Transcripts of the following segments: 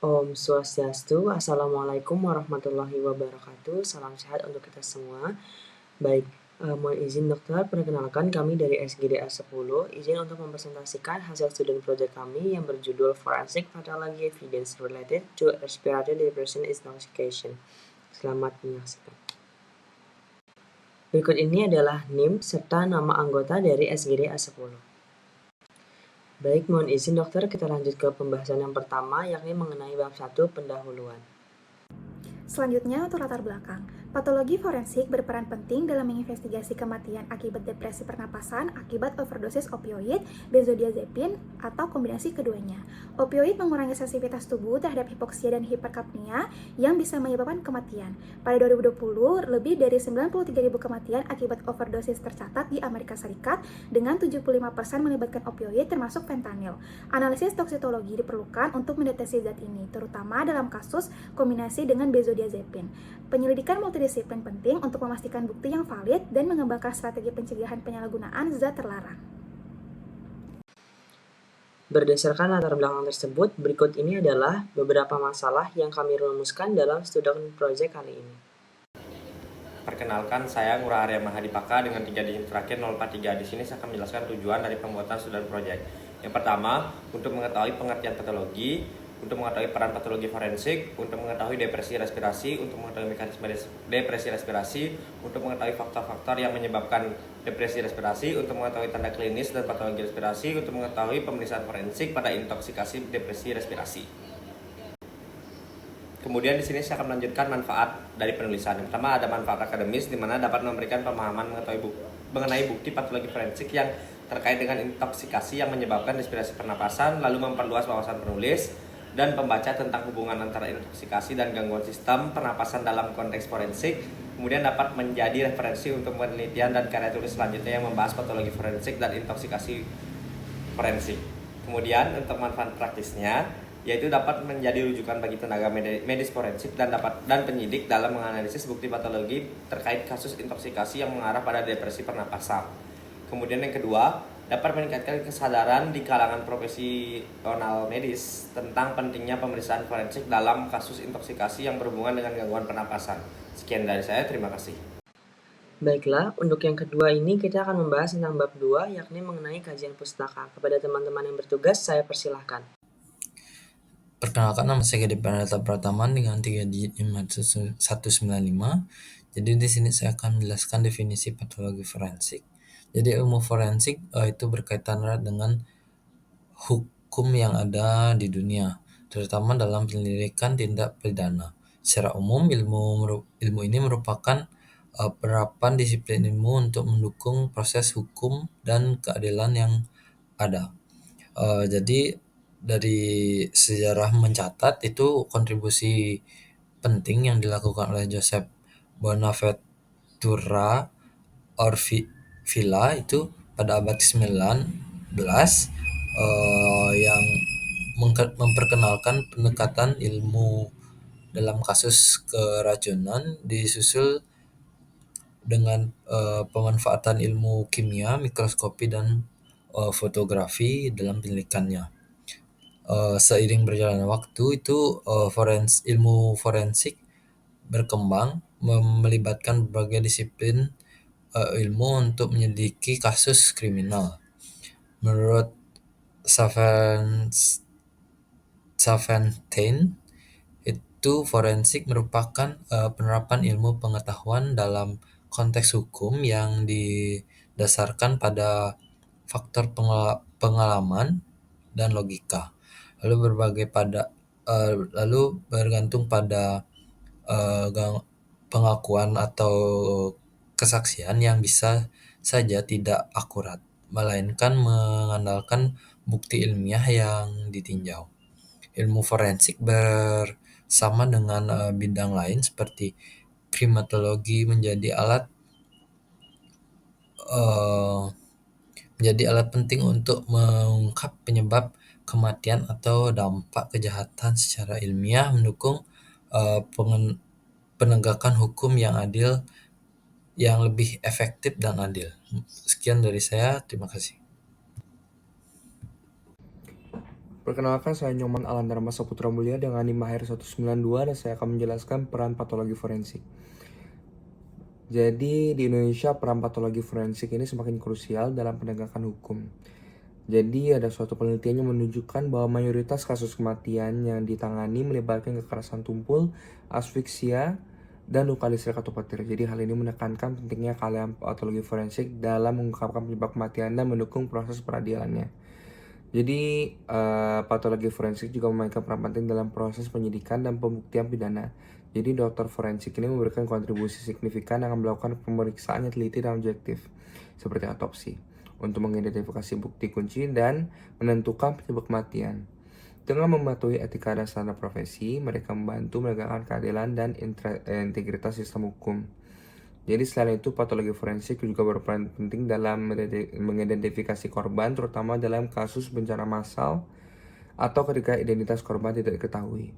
Om Swastiastu, Assalamualaikum warahmatullahi wabarakatuh. Salam sehat untuk kita semua. Baik, mohon izin dokter, perkenalkan kami dari SGDA 10. Izin untuk mempresentasikan hasil student project kami yang berjudul Forensic Pathology Evidence Related to Respiratory Depression Intoxication. Selamat menyaksikan. Berikut ini adalah NIM serta nama anggota dari SGDA 10. Baik, mohon izin dokter, kita lanjut ke pembahasan yang pertama, yakni mengenai bab 1 pendahuluan. Selanjutnya, untuk latar belakang. Patologi forensik berperan penting dalam menginvestigasi kematian akibat depresi pernapasan akibat overdosis opioid, benzodiazepin, atau kombinasi keduanya. Opioid mengurangi sensitivitas tubuh terhadap hipoksia dan hiperkapnia yang bisa menyebabkan kematian. Pada 2020, lebih dari 93.000 kematian akibat overdosis tercatat di Amerika Serikat dengan 75% melibatkan opioid termasuk fentanyl. Analisis toksitologi diperlukan untuk mendeteksi zat ini, terutama dalam kasus kombinasi dengan benzodiazepin. Penyelidikan multidisiplin penting untuk memastikan bukti yang valid dan mengembangkan strategi pencegahan penyalahgunaan zat terlarang. Berdasarkan latar belakang tersebut, berikut ini adalah beberapa masalah yang kami rumuskan dalam student project kali ini. Perkenalkan, saya Ngurah Arya Mahadipaka dengan 3 digit terakhir 043. Di sini saya akan menjelaskan tujuan dari pembuatan student project. Yang pertama, untuk mengetahui pengertian patologi, untuk mengetahui peran patologi forensik, untuk mengetahui depresi respirasi, untuk mengetahui mekanisme depresi respirasi, untuk mengetahui faktor-faktor yang menyebabkan depresi respirasi, untuk mengetahui tanda klinis dan patologi respirasi, untuk mengetahui pemeriksaan forensik pada intoksikasi depresi respirasi. Kemudian di sini saya akan melanjutkan manfaat dari penulisan. Yang pertama ada manfaat akademis, di mana dapat memberikan pemahaman mengenai bukti patologi forensik yang terkait dengan intoksikasi yang menyebabkan respirasi pernapasan, lalu memperluas wawasan penulis dan pembaca tentang hubungan antara intoksikasi dan gangguan sistem pernapasan dalam konteks forensik. Kemudian dapat menjadi referensi untuk penelitian dan karya tulis selanjutnya yang membahas patologi forensik dan intoksikasi forensik. Kemudian untuk manfaat praktisnya, yaitu dapat menjadi rujukan bagi tenaga medis forensik dan penyidik dalam menganalisis bukti patologi terkait kasus intoksikasi yang mengarah pada depresi pernapasan. Kemudian yang kedua, dapat meningkatkan kesadaran di kalangan profesional medis tentang pentingnya pemeriksaan forensik dalam kasus intoksikasi yang berhubungan dengan gangguan pernapasan. Sekian dari saya, terima kasih. Baiklah, untuk yang kedua ini kita akan membahas tentang bab 2, yakni mengenai kajian pustaka. Kepada teman-teman yang bertugas, saya persilahkan. Perkenalkan, nama saya Gede Pranata Prataman dengan 3 digit 195. Jadi di sini saya akan menjelaskan definisi patologi forensik. Jadi ilmu forensik itu berkaitan erat dengan hukum yang ada di dunia, terutama dalam penyelidikan tindak pidana. Secara umum, ilmu ini merupakan penerapan disiplin ilmu untuk mendukung proses hukum dan keadilan yang ada. Jadi dari sejarah mencatat itu kontribusi penting yang dilakukan oleh Joseph Bonaventura Orfila itu pada abad ke-19 yang memperkenalkan pendekatan ilmu dalam kasus keracunan, disusul dengan pemanfaatan ilmu kimia, mikroskopi, dan fotografi dalam penyelidikannya. Seiring berjalannya waktu itu ilmu forensik berkembang melibatkan berbagai disiplin ilmu untuk menyelidiki kasus kriminal. Menurut Saventain, itu forensik merupakan penerapan ilmu pengetahuan dalam konteks hukum yang didasarkan pada faktor pengalaman dan logika. Lalu bergantung pada pengakuan atau kesaksian yang bisa saja tidak akurat, melainkan mengandalkan bukti ilmiah yang ditinjau. Ilmu forensik bersama dengan bidang lain seperti krimatologi menjadi alat penting untuk mengungkap penyebab kematian atau dampak kejahatan secara ilmiah, mendukung penegakan hukum yang adil, yang lebih efektif dan adil. Sekian dari saya, terima kasih. Perkenalkan, saya Nyoman Alan Dharma Saputra Mulia dengan NIM Mahir 192 dan saya akan menjelaskan peran patologi forensik. Jadi di Indonesia peran patologi forensik ini semakin krusial dalam penegakan hukum. Jadi ada suatu penelitian yang menunjukkan bahwa mayoritas kasus kematian yang ditangani melibatkan kekerasan tumpul, asfiksia, dan luka listrik atau petir. Jadi hal ini menekankan pentingnya keahlian patologi forensik dalam mengungkapkan penyebab kematian dan mendukung proses peradilannya. Jadi patologi forensik juga memainkan peran penting dalam proses penyidikan dan pembuktian pidana. Jadi dokter forensik ini memberikan kontribusi signifikan dengan melakukan pemeriksaan yang teliti dan objektif, seperti autopsi, untuk mengidentifikasi bukti kunci dan menentukan penyebab kematian. Dengan mematuhi etika dan standar profesi, mereka membantu menegakkan keadilan dan integritas sistem hukum. Jadi selain itu, patologi forensik juga berperan penting dalam mengidentifikasi korban, terutama dalam kasus bencana massal atau ketika identitas korban tidak diketahui.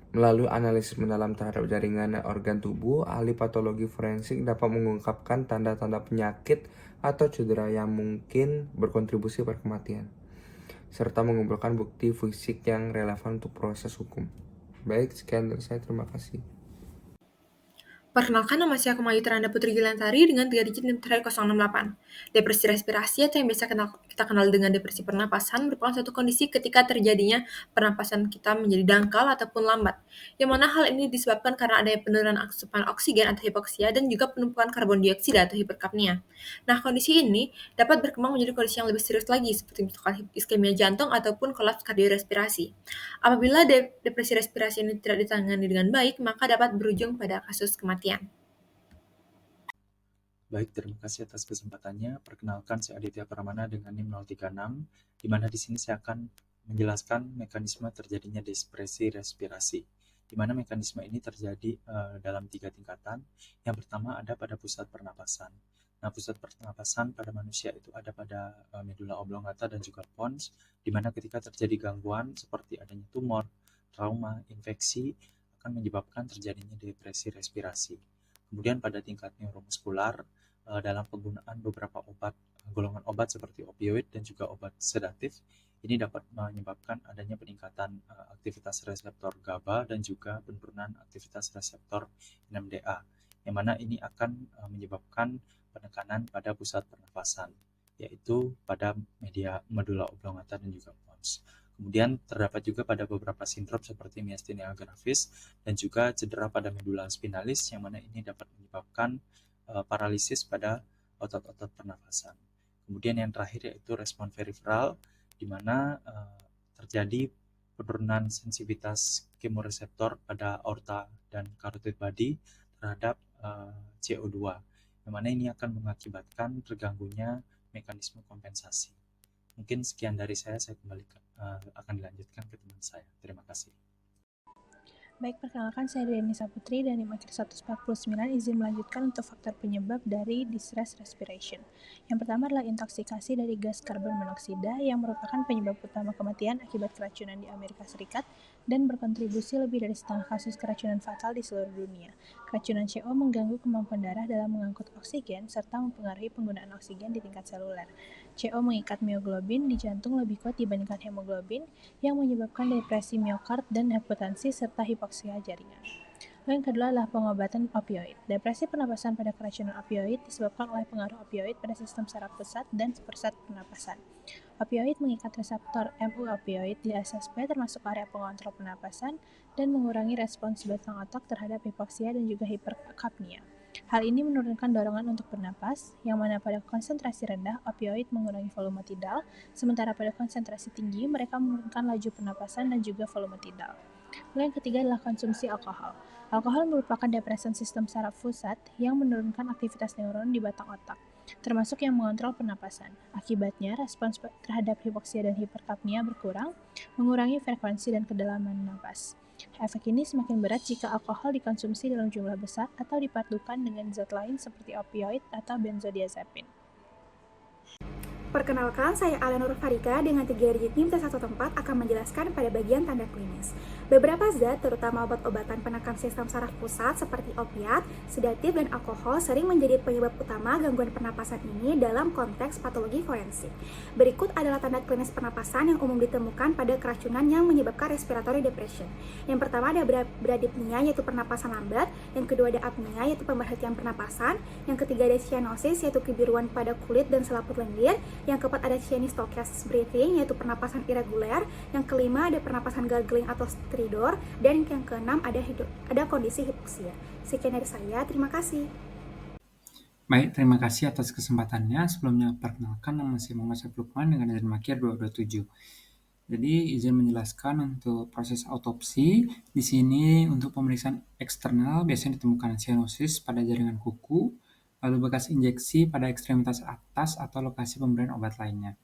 Melalui analisis mendalam terhadap jaringan organ tubuh, ahli patologi forensik dapat mengungkapkan tanda-tanda penyakit atau cedera yang mungkin berkontribusi pada kematian, serta mengumpulkan bukti fisik yang relevan untuk proses hukum. Baik, sekian dari saya. Terima kasih. Perkenalkan, nama saya Kemayu Teranda Putri Gilantari dengan 3 digit NIM terakhir 068. Depresi respirasi atau yang biasa kita kenal dengan depresi pernapasan merupakan suatu kondisi ketika terjadinya pernapasan kita menjadi dangkal ataupun lambat, yang mana hal ini disebabkan karena adanya penurunan asupan oksigen atau hipoksia dan juga penumpukan karbon dioksida atau hiperkapnia. Nah, kondisi ini dapat berkembang menjadi kondisi yang lebih serius lagi seperti misalkan iskemia jantung ataupun kolaps kardiorespirasi. Apabila depresi respirasi ini tidak ditangani dengan baik, maka dapat berujung pada kasus kematian. Baik, terima kasih atas kesempatannya. Perkenalkan, saya Aditya Pramana dengan NIM 036, di mana di sini saya akan menjelaskan mekanisme terjadinya depresi respirasi, di mana mekanisme ini terjadi dalam 3 tingkatan. Yang pertama ada pada pusat pernapasan. Nah, pusat pernapasan pada manusia itu ada pada medula oblongata dan juga pons, di mana ketika terjadi gangguan seperti adanya tumor, trauma, infeksi, akan menyebabkan terjadinya depresi respirasi. Kemudian pada tingkat neuromuskular, dalam penggunaan beberapa golongan obat seperti opioid dan juga obat sedatif, ini dapat menyebabkan adanya peningkatan aktivitas reseptor GABA dan juga penurunan aktivitas reseptor NMDA, yang mana ini akan menyebabkan penekanan pada pusat pernafasan, yaitu pada medula oblongata dan juga pons. Kemudian terdapat juga pada beberapa sindrom seperti myasthenia gravis dan juga cedera pada medula spinalis, yang mana ini dapat menyebabkan paralisis pada otot-otot pernafasan. Kemudian yang terakhir yaitu respon periferal, di mana terjadi penurunan sensitivitas kemoreseptor pada aorta dan carotid body terhadap CO2, yang mana ini akan mengakibatkan terganggunya mekanisme kompensasi. Mungkin sekian dari saya kembali akan dilanjutkan ke teman saya. Terima kasih. Baik, perkenalkan saya Denisa Putri dan NIM akhir 149 izin melanjutkan untuk faktor penyebab dari distress respiration. Yang pertama adalah intoxikasi dari gas karbon monoksida yang merupakan penyebab utama kematian akibat keracunan di Amerika Serikat dan berkontribusi lebih dari setengah kasus keracunan fatal di seluruh dunia. Keracunan CO mengganggu kemampuan darah dalam mengangkut oksigen serta mempengaruhi penggunaan oksigen di tingkat seluler. CO mengikat mioglobin di jantung lebih kuat dibandingkan hemoglobin yang menyebabkan depresi miokard dan hipotensi serta hipoksia jaringan. Lalu yang kedua adalah pengobatan opioid. Depresi pernapasan pada keracunan opioid disebabkan oleh pengaruh opioid pada sistem saraf pusat dan pusat pernapasan. Opioid mengikat reseptor mu opioid di SSP termasuk area pengontrol pernapasan dan mengurangi respons batang otak terhadap hipoksia dan juga hiperkapnia. Hal ini menurunkan dorongan untuk bernapas, yang mana pada konsentrasi rendah, opioid mengurangi volume tidal, sementara pada konsentrasi tinggi, mereka menurunkan laju pernapasan dan juga volume tidal. Lalu yang ketiga adalah konsumsi alkohol. Alkohol merupakan depresan sistem saraf pusat yang menurunkan aktivitas neuron di batang otak, termasuk yang mengontrol pernapasan. Akibatnya, respons terhadap hipoksia dan hiperkapnia berkurang, mengurangi frekuensi dan kedalaman napas. Efek ini semakin berat jika alkohol dikonsumsi dalam jumlah besar atau dipadukan dengan zat lain seperti opioid atau benzodiazepin. Perkenalkan, saya Alanur Farika dengan 3 digit NIM T14 akan menjelaskan pada bagian tanda klinis. Beberapa zat, terutama obat-obatan penekan sistem saraf pusat seperti opiat, sedatif, dan alkohol sering menjadi penyebab utama gangguan pernapasan ini dalam konteks patologi forensik. Berikut adalah tanda klinis pernapasan yang umum ditemukan pada keracunan yang menyebabkan respiratory depression. Yang pertama ada bradypnea, yaitu pernapasan lambat. Yang kedua ada apnea, yaitu pemerhatian pernapasan. Yang ketiga ada cyanosis, yaitu kebiruan pada kulit dan selaput lendir. Yang keempat ada cyanostochastic breathing, yaitu pernapasan irreguler. Yang kelima ada pernapasan gargling atau stridor. Dan yang keenam ada kondisi hipoksia. Sekian dari saya, terima kasih. Baik, terima kasih atas kesempatannya. Sebelumnya perkenalkan, nama saya Muhammad Syafir Lukman dengan izin makir 227. Jadi izin menjelaskan untuk proses autopsi. Di sini untuk pemeriksaan eksternal biasanya ditemukan cyanosis pada jaringan kuku, lalu bekas injeksi pada ekstremitas atas atau lokasi pemberian obat lainnya.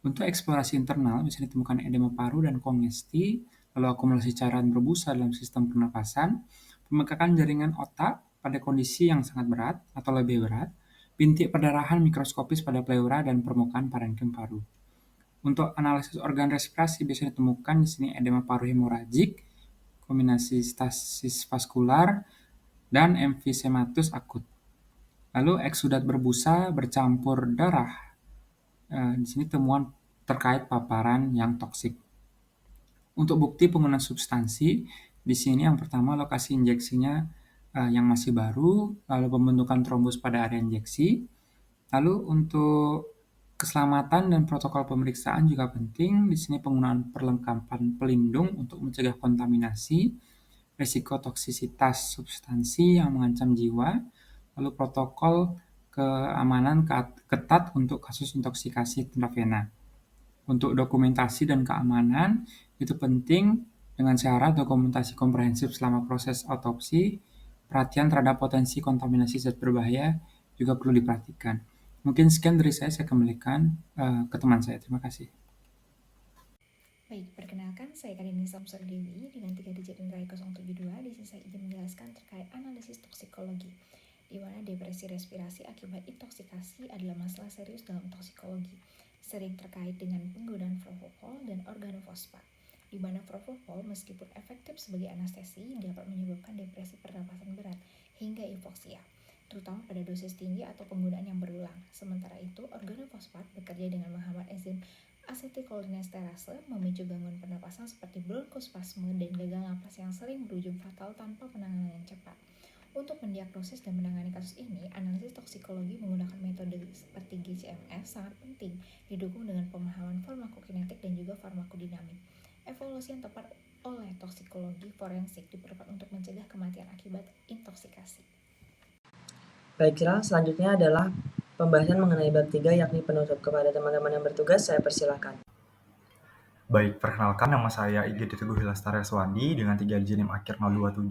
Untuk eksplorasi internal bisa ditemukan edema paru dan kongesti, lalu akumulasi cairan berbusa dalam sistem pernapasan, pembengkakan jaringan otak pada kondisi yang sangat berat atau lebih berat, bintik perdarahan mikroskopis pada pleura dan permukaan parenkim paru. Untuk analisis organ respirasi biasanya ditemukan di sini edema paru hemoragik, kombinasi stasis vaskular, dan emfisematus akut. Lalu eksudat berbusa bercampur darah. Di sini temuan terkait paparan yang toksik. Untuk bukti penggunaan substansi, di sini yang pertama lokasi injeksinya yang masih baru, lalu pembentukan trombus pada area injeksi. Lalu untuk keselamatan dan protokol pemeriksaan juga penting. Di sini penggunaan perlengkapan pelindung untuk mencegah kontaminasi, risiko toksisitas substansi yang mengancam jiwa, lalu protokol keamanan ketat untuk kasus intoksikasi intravena. Untuk dokumentasi dan keamanan, itu penting dengan syarat dokumentasi komprehensif selama proses autopsi, perhatian terhadap potensi kontaminasi zat berbahaya juga perlu diperhatikan. Mungkin sekian dari saya kembalikan ke teman saya. Terima kasih. Baik, perkenalkan saya Karina Samsur Dewi dengan 3 digit NRAI 072. Di sini saya ingin menjelaskan terkait analisis toksikologi, di mana depresi respirasi akibat intoksikasi adalah masalah serius dalam toksikologi, sering terkait dengan penggunaan propofol dan organofosfat, di mana propofol meskipun efektif sebagai anestesi dapat menyebabkan depresi pernapasan berat hingga hipoksia, terutama pada dosis tinggi atau penggunaan yang berulang. Sementara itu, organofosfat bekerja dengan menghambat enzim asetilkolinesterase, memicu gangguan pernapasan seperti bronkospasme dan gagal napas yang sering berujung fatal tanpa penanganan yang cepat. Untuk mendiagnosis dan menangani kasus ini, analisis toksikologi menggunakan metode seperti GCMS sangat penting, didukung dengan pemahaman farmakokinetik dan juga farmakodinamik. Evaluasi yang tepat oleh toksikologi forensik diperlukan untuk mencegah kematian akibat intoksikasi. Baiklah, selanjutnya adalah pembahasan mengenai bab 3, yakni penutup. Kepada teman-teman yang bertugas, saya persilahkan. Baik, perkenalkan nama saya Igede Teguh Hilastara Swandi dengan 3 digit NIM akhir 027.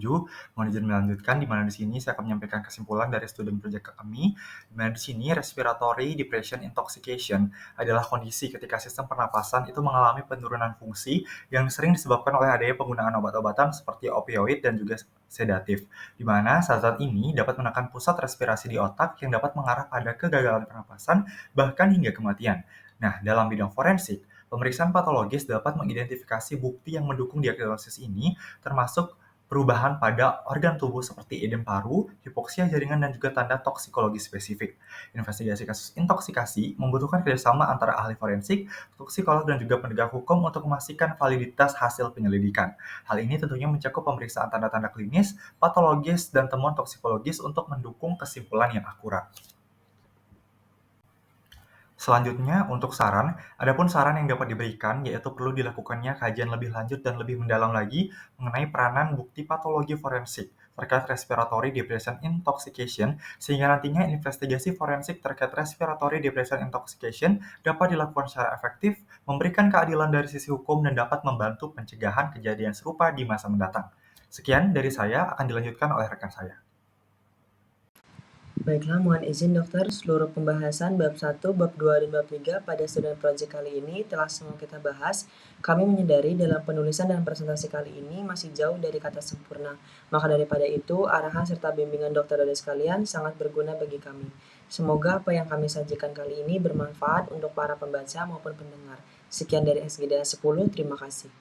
Mohon izin melanjutkan, di mana di sini saya akan menyampaikan kesimpulan dari studi proyek kami. Di mana di sini respiratory depression intoxication adalah kondisi ketika sistem pernapasan itu mengalami penurunan fungsi yang sering disebabkan oleh adanya penggunaan obat-obatan seperti opioid dan juga sedatif, di mana zat-zat ini dapat menekan pusat respirasi di otak yang dapat mengarah pada kegagalan pernapasan bahkan hingga kematian. Nah, dalam bidang forensik, pemeriksaan patologis dapat mengidentifikasi bukti yang mendukung diagnosis ini, termasuk perubahan pada organ tubuh seperti edem paru, hipoksia jaringan, dan juga tanda toksikologi spesifik. Investigasi kasus intoksikasi membutuhkan kerjasama antara ahli forensik, toksikolog, dan juga penegak hukum untuk memastikan validitas hasil penyelidikan. Hal ini tentunya mencakup pemeriksaan tanda-tanda klinis, patologis, dan temuan toksikologis untuk mendukung kesimpulan yang akurat. Selanjutnya, untuk saran, adapun saran yang dapat diberikan yaitu perlu dilakukannya kajian lebih lanjut dan lebih mendalam lagi mengenai peranan bukti patologi forensik terkait respiratory depression intoxication, sehingga nantinya investigasi forensik terkait respiratory depression intoxication dapat dilakukan secara efektif, memberikan keadilan dari sisi hukum, dan dapat membantu pencegahan kejadian serupa di masa mendatang. Sekian dari saya, akan dilanjutkan oleh rekan saya. Baiklah, mohon izin dokter, seluruh pembahasan bab 1, bab 2, dan bab 3 pada student project kali ini telah semua kita bahas. Kami menyadari dalam penulisan dan presentasi kali ini masih jauh dari kata sempurna. Maka daripada itu, arahan serta bimbingan dokter dari sekalian sangat berguna bagi kami. Semoga apa yang kami sajikan kali ini bermanfaat untuk para pembaca maupun pendengar. Sekian dari SGDA 10, terima kasih.